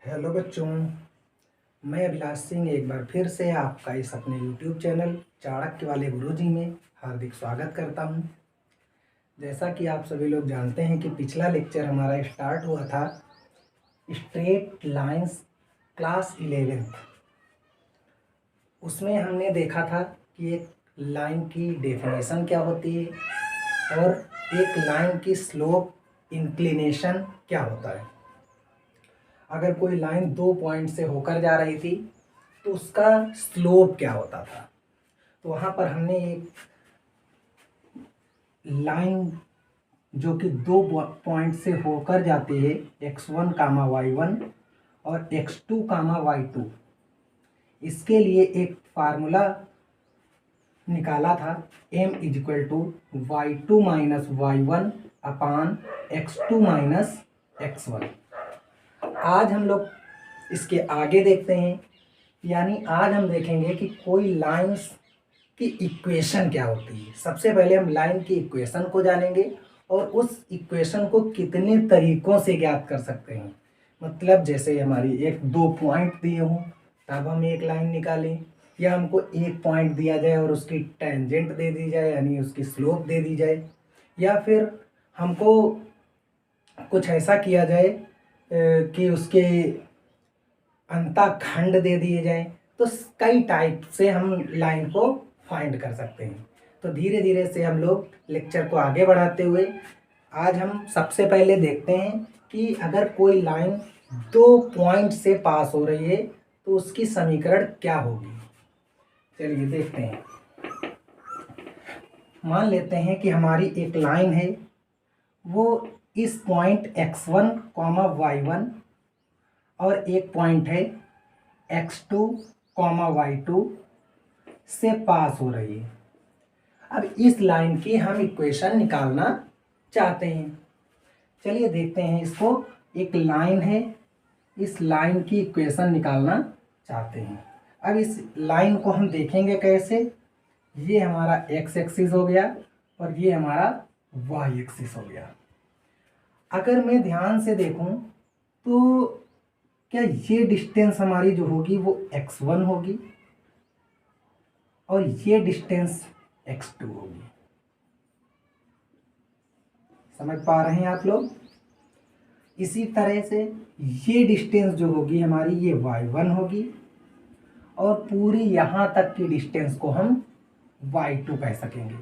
Hello बच्चों, मैं अभिलाष सिंह एक बार फिर से आपका इस अपने YouTube चैनल चाणक्य वाले गुरुजी में हार्दिक स्वागत करता हूं। जैसा कि आप सभी लोग जानते हैं कि पिछला लेक्चर हमारा स्टार्ट हुआ था स्ट्रेट लाइंस क्लास 11th। उसमें हमने देखा था कि एक लाइन की डेफिनेशन क्या होती है और एक लाइन की स्लोप इंक्लिनेशन क्या होता है। अगर कोई लाइन 2 पॉइंट से होकर जा रही थी तो उसका स्लोप क्या होता था। तो वहाँ पर हमने एक लाइन जो कि 2 पॉइंट से होकर जाती है x1 कामा y1 और x2 कामा y2, इसके लिए एक फार्मूला निकाला था m is equal to y2 minus y1 upon x2 minus x1। आज हम लोग इसके आगे देखते हैं, यानी आज हम देखेंगे कि कोई लाइंस की इक्वेशन क्या होती है। सबसे पहले हम लाइन की इक्वेशन को जानेंगे और उस इक्वेशन को कितने तरीकों से ज्ञात कर सकते हैं। मतलब जैसे हमारी एक 2 पॉइंट दिए हों तब हम एक लाइन निकालें, या हमको एक पॉइंट दिया जाए और उसकी टेंजेंट दे दी जाए यानी उसकी स्लोप दे दी जाए, या फिर हमको कुछ ऐसा किया जाए कि उसके अंतःखंड दे दिए जाएं। तो कई टाइप से हम लाइन को फाइंड कर सकते हैं। तो धीरे धीरे से हम लोग लेक्चर को आगे बढ़ाते हुए आज हम सबसे पहले देखते हैं कि अगर कोई लाइन 2 पॉइंट से पास हो रही है तो उसकी समीकरण क्या होगी। चलिए देखते हैं। मान लेते हैं कि हमारी एक लाइन है, वो इस पॉइंट x1 y1 और एक पॉइंट है x2 y2 से पास हो रही है। अब इस लाइन की हम इक्वेशन निकालना चाहते हैं। चलिए देखते हैं इसको। एक लाइन है, इस लाइन की इक्वेशन निकालना चाहते हैं। अब इस लाइन को हम देखेंगे कैसे। ये हमारा x एक्सिस हो गया और ये हमारा y एक्सिस हो गया। अगर मैं ध्यान से देखूं तो क्या ये डिस्टेंस हमारी जो होगी वो x1 होगी और ये डिस्टेंस x2 होगी। समझ पा रहे हैं आप लोग। इसी तरह से ये डिस्टेंस जो होगी हमारी ये y1 होगी और पूरी यहां तक की डिस्टेंस को हम y2 कह सकेंगे।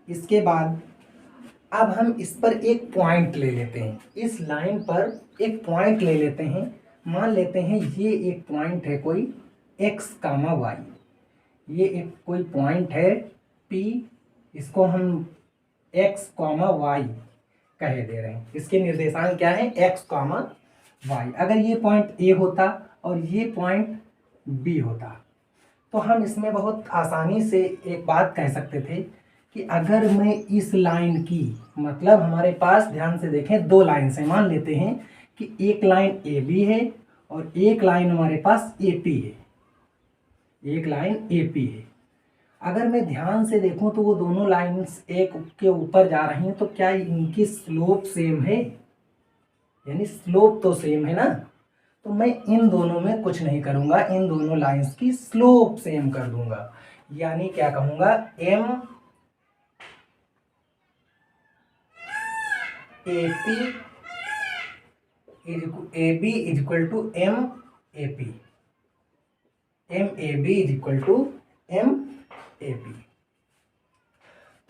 इसके बाद अब हम इस पर एक पॉइंट ले लेते हैं, इस लाइन पर एक पॉइंट ले लेते हैं। मान लेते हैं ये एक पॉइंट है कोई x कामा y, ये एक कोई पॉइंट है P, इसको हम x कामा y कहे दे रहे हैं। इसके निर्देशांक क्या है x कामा y। अगर ये पॉइंट A होता और ये पॉइंट B होता तो हम इसमें बहुत आसानी से एक बात कह सकते थे कि अगर मैं इस लाइन की, मतलब हमारे पास ध्यान से देखें 2 लाइन से, मान लेते हैं कि एक लाइन AB है और एक लाइन हमारे पास AP है, एक लाइन AP है। अगर मैं ध्यान से देखूं तो वो दोनों लाइंस एक के ऊपर जा रही हैं, तो क्या इनकी स्लोप सेम है, यानी स्लोप तो सेम है ना। तो मैं इन दोनों में कुछ नहीं करूंगा, इन दोनों लाइंस की स्लोप सेम कर दूंगा। यानी क्या कहूंगा, AB is equal to MAP, MAB is equal to MAP।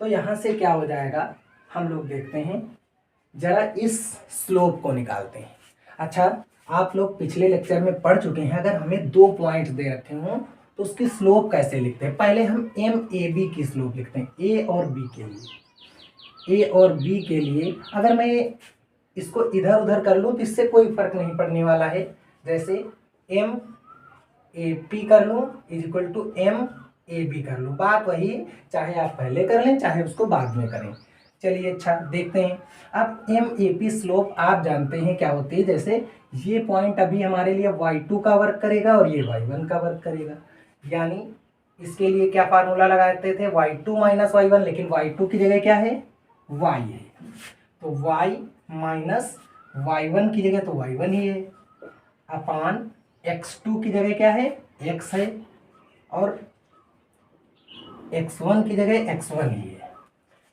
तो यहां से क्या हो जाएगा, हम लोग देखते हैं, जरा इस स्लोप को निकालते हैं। अच्छा, आप लोग पिछले लेक्चर में पढ़ चुके हैं, अगर हमें 2 पॉइंट दे रखे हों तो उसकी स्लोप कैसे लिखते हैं। पहले हम MAB की स्लोप लिखते हैं A और B के लिए। A और B के लिए अगर मैं इसको इधर उधर कर लूँ तो इससे कोई फर्क नहीं पड़ने वाला है। जैसे MAP कर लूँ इज इक्वल टू MAB कर लूँ, बात वही, चाहे आप पहले कर लें चाहे उसको बाद में करें। चलिए अच्छा देखते हैं। अब MAP स्लोप आप जानते हैं क्या होती है। जैसे ये पॉइंट अभी हमारे लिए y2 का वर्क करेगा और ये y1 का वर्क करेगा, यानी इसके लिए क्या फार्मूला लगाते थे, y2 माइनस y1, लेकिन y2 की जगह क्या है, y है, तो y माइनस y1 की जगह तो y1 ही है, अपान x2 की जगह क्या है, x है, और x1 की जगह x1 ही है।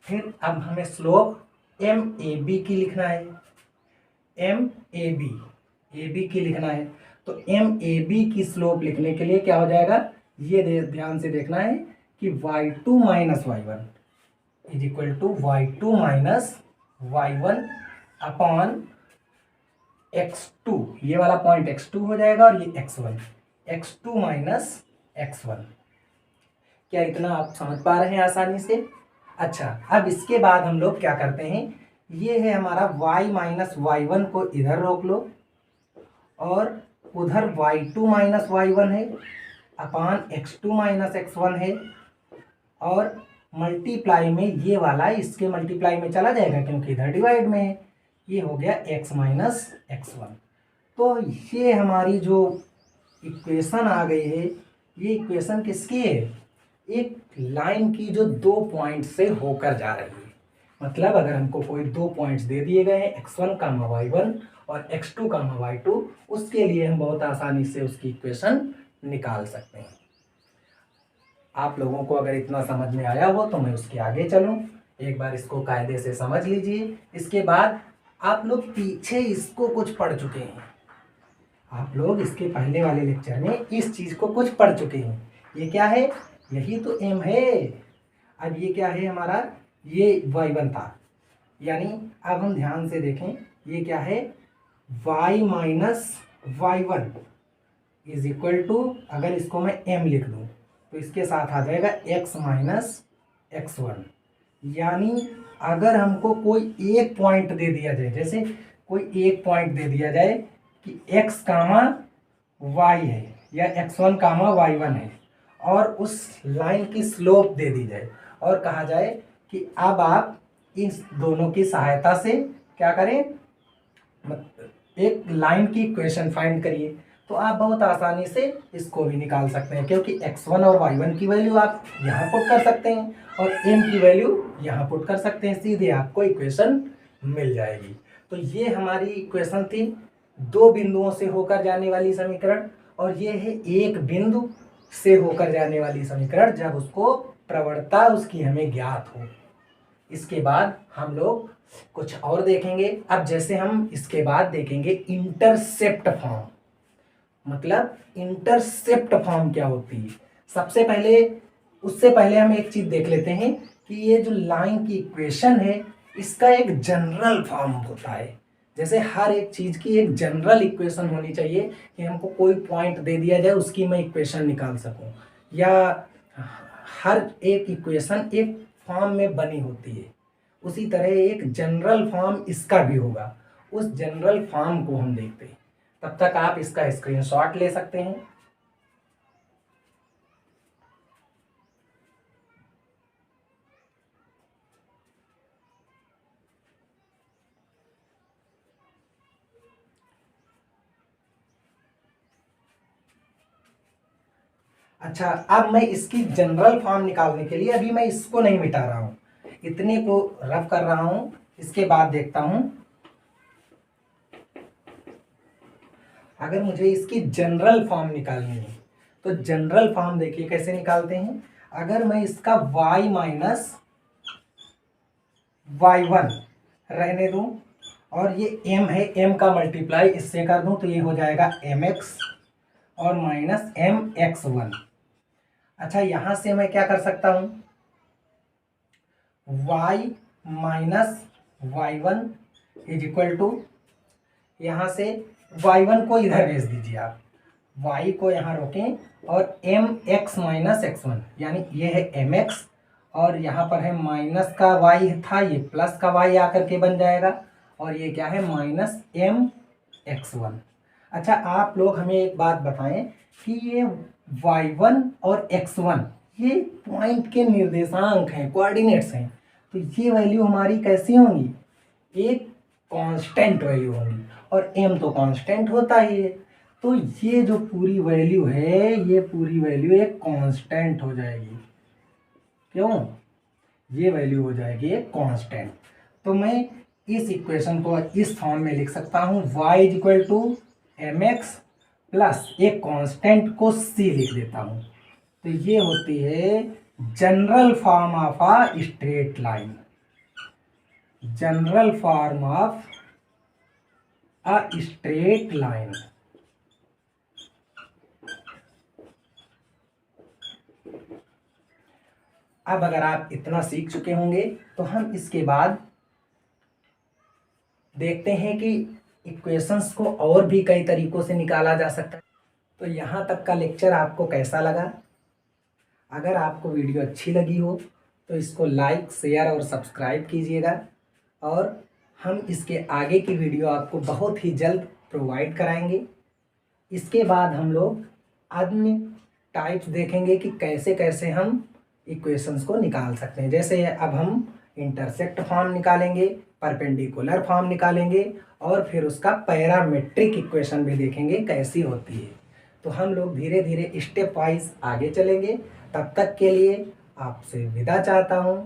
फिर अब हमें स्लोप एम ए बी की लिखना है, एम ए बी की लिखना है। तो एम ए बी की स्लोप लिखने के लिए क्या हो जाएगा, ये ध्यान से देखना है कि y2 minus y1 is equal to y2 minus y1 upon x2, ये वाला पॉइंट x2 हो जाएगा और ये x1, x2 माइनस x1। क्या इतना आप समझ पा रहे हैं आसानी से? अच्छा, अब इसके बाद हम लोग क्या करते हैं, ये है हमारा y माइनस y1 को इधर रोक लो, और उधर y2 माइनस y1 है अपान x2 माइनस x1 है, और मल्टीप्लाई में ये वाला इसके मल्टीप्लाई में चला जाएगा क्योंकि इधर डिवाइड में है, ये हो गया x माइनस x1। तो ये हमारी जो इक्वेशन आ गई है, ये इक्वेशन किसकी है, एक लाइन की जो दो पॉइंट से होकर जा रही है। मतलब अगर हमको कोई दो पॉइंट्स दे दिए गए हैं x1 कामा y1 और x2 कामा y2, उसके लिए हम बहुत आसानी से उसकी इक्वेशन निकाल सकते हैं। आप लोगों को अगर इतना समझ में आया हो तो मैं उसके आगे चलूं, एक बार इसको कायदे से समझ लीजिए। इसके बाद आप लोग पीछे इसको कुछ पढ़ चुके हैं, आप लोग इसके पहले वाले लेक्चर में इस चीज़ को कुछ पढ़ चुके हैं। ये क्या है, यही तो m है। अब ये क्या है हमारा, ये y1 था, यानी अब हम ध्यान से देखें, ये क्या है, y minus y1 is equal to, अगर इसको मैं m लिख दूं तो इसके साथ आ जाएगा x माइनस x1। यानी अगर हमको कोई एक पॉइंट दे दिया जाए, जैसे कोई एक पॉइंट दे दिया जाए कि x कामा y है या x1 कामा y1 है, और उस लाइन की स्लोप दे दी जाए और कहा जाए कि अब आप इस दोनों की सहायता से क्या करें, एक लाइन की इक्वेशन फाइंड करिए, तो आप बहुत आसानी से इसको भी निकाल सकते हैं, क्योंकि x1 और y1 की वैल्यू आप यहाँ पुट कर सकते हैं और m की वैल्यू यहाँ पुट कर सकते हैं, सीधे आपको इक्वेशन मिल जाएगी। तो ये हमारी इक्वेशन थी दो बिंदुओं से होकर जाने वाली समीकरण, और ये है एक बिंदु से होकर जाने वाली समीकरण जब उसको प्रवणता उसकी हमें ज्ञात हो। इसके बाद हम लोग कुछ और देखेंगे। अब जैसे हम इसके बाद देखेंगे इंटरसेप्ट फॉर्म, मतलब इंटरसेप्ट फॉर्म क्या होती है। सबसे पहले, उससे पहले हम एक चीज देख लेते हैं कि ये जो लाइन की इक्वेशन है इसका एक जनरल फॉर्म होता है। जैसे हर एक चीज की एक जनरल इक्वेशन होनी चाहिए कि हमको कोई पॉइंट दे दिया जाए उसकी मैं इक्वेशन निकाल सकूं, या हर एक इक्वेशन एक फॉर्म में बनी होती है, उसी तरह एक जनरल फॉर्म इसका भी होगा। उस जनरल फॉर्म को हम देखते हैं, तब तक आप इसका स्क्रीनशॉट ले सकते हैं। अच्छा, अब मैं इसकी जनरल फॉर्म निकालने के लिए अभी मैं इसको नहीं मिटा रहा हूं, इतने को रफ कर रहा हूं, इसके बाद देखता हूं। अगर मुझे इसकी जनरल फॉर्म निकालनी है तो जनरल फॉर्म देखिए कैसे निकालते हैं। अगर मैं इसका y माइनस y1 रहने दूं और ये m है, m का मल्टीप्लाई इससे कर दूं तो ये हो जाएगा mx और माइनस mx1। अच्छा, यहां से मैं क्या कर सकता हूं, y minus y1 is equal to, यहां से y1 को इधर भेज दीजिए आप, y को यहाँ रोकें और mx माइनस x1, यानी ये है mx और यहाँ पर है माइनस का y था, ये प्लस का y आकर के बन जाएगा, और ये क्या है माइनस mx1। अच्छा, आप लोग हमें एक बात बताएं कि ये y1 और x1 ये पॉइंट के निर्देशांक हैं, कोऑर्डिनेट्स हैं, तो ये वैल्यू हमारी कैसी होंगी, एक कांस्टेंट वैल्यू होगी, और m तो कांस्टेंट होता ही है, तो ये जो पूरी वैल्यू है ये पूरी वैल्यू एक कांस्टेंट हो जाएगी। क्यों, ये वैल्यू हो जाएगी एक कांस्टेंट। तो मैं इस इक्वेशन को इस फॉर्म में लिख सकता हूँ, y equal to m x plus एक कांस्टेंट को c लिख देता हूँ। तो ये होती है general form of a straight line, general form of a straight line. अब अगर आप इतना सीख चुके होंगे तो हम इसके बाद देखते हैं कि इक्वेशंस को और भी कई तरीकों से निकाला जा सकता है। तो यहाँ तक का लेक्चर आपको कैसा लगा? अगर आपको वीडियो अच्छी लगी हो तो इसको लाइक, शेयर और सब्सक्राइब कीजिएगा, और हम इसके आगे की वीडियो आपको बहुत ही जल्द प्रोवाइड कराएंगे। इसके बाद हम लोग अन्य टाइप्स देखेंगे कि कैसे कैसे हम इक्वेशंस को निकाल सकते हैं। जैसे अब हम इंटरसेक्ट फॉर्म निकालेंगे, परपेंडिकुलर फॉर्म निकालेंगे, और फिर उसका पैरामेट्रिक इक्वेशन भी देखेंगे कैसी होती है। तो हम लोग धीरे धीरे स्टेप वाइज आगे चलेंगे। तब तक के लिए आपसे विदा चाहता हूँ।